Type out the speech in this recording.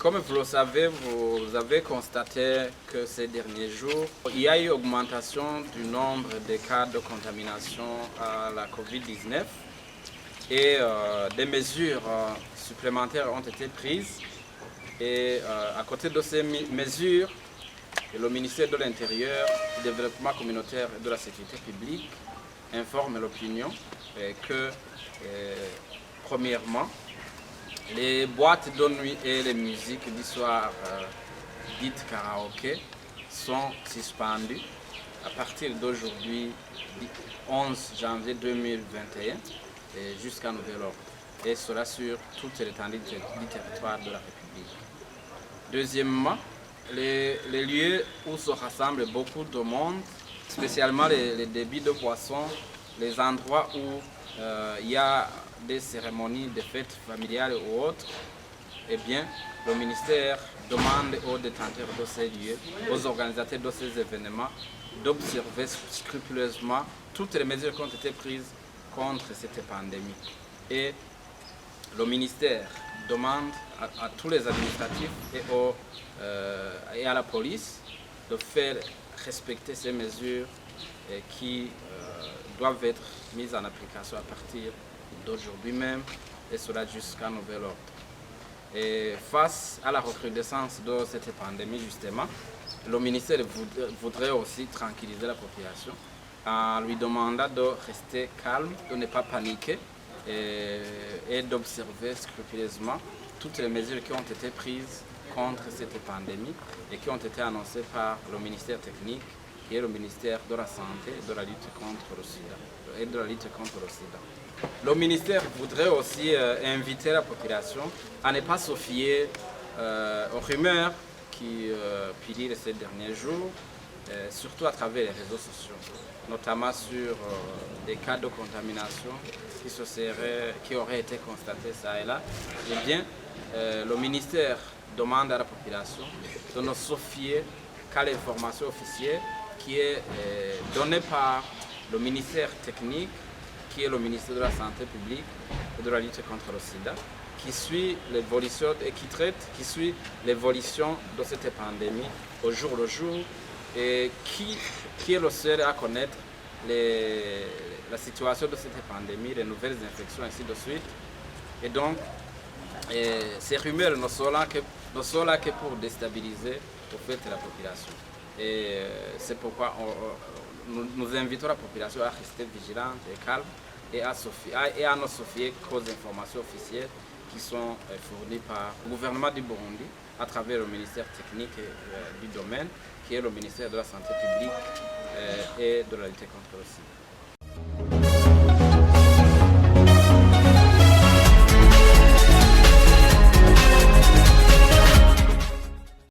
Comme vous le savez, vous avez constaté que ces derniers jours, il y a eu augmentation du nombre de cas de contamination à la COVID-19 et des mesures supplémentaires ont été prises. Et à côté de ces mesures, le ministère de l'Intérieur, du Développement communautaire et de la Sécurité publique informe l'opinion que, premièrement, les boîtes de nuit et les musiques du soir, dites karaoké, sont suspendues à partir d'aujourd'hui, 11 janvier 2021, jusqu'à nouvel ordre. Et cela sur toute l'étendue du territoire de la République. Deuxièmement, les lieux où se rassemble beaucoup de monde, spécialement les débits de boissons, les endroits où il y a des cérémonies de fêtes familiales ou autres, eh bien, le ministère demande aux détenteurs de ces lieux, aux organisateurs de ces événements, d'observer scrupuleusement toutes les mesures qui ont été prises contre cette pandémie. Et le ministère demande à tous les administratifs et à la police de faire respecter ces mesures qui doivent être mises en application à partir d'aujourd'hui même, et cela jusqu'à nouvel ordre. Et face à la recrudescence de cette pandémie, justement, le ministère voudrait aussi tranquilliser la population en lui demandant de rester calme, de ne pas paniquer et d'observer scrupuleusement toutes les mesures qui ont été prises contre cette pandémie et qui ont été annoncées par le ministère technique qui est le ministère de la Santé et de la lutte contre le sida. Le ministère voudrait aussi inviter la population à ne pas se fier aux rumeurs qui pilent ces derniers jours, surtout à travers les réseaux sociaux, notamment sur des cas de contamination qui auraient été constatés ça et là. Eh bien, le ministère demande à la population de ne se fier qu'à l'information officielle qui est donnée par le ministère technique, qui est le ministère de la Santé publique et de la lutte contre le sida, qui suit l'évolution et qui suit l'évolution de cette pandémie au jour le jour et qui est le seul à connaître la situation de cette pandémie, les nouvelles infections, ainsi de suite. Et donc, ces rumeurs ne sont là que pour déstabiliser au fait la population. Et c'est pourquoi nous invitons la population à rester vigilante et calme et à ne se fier qu'aux informations officielles qui sont fournies par le gouvernement du Burundi à travers le ministère technique du domaine, qui est le ministère de la Santé publique et de la lutte contre le sida.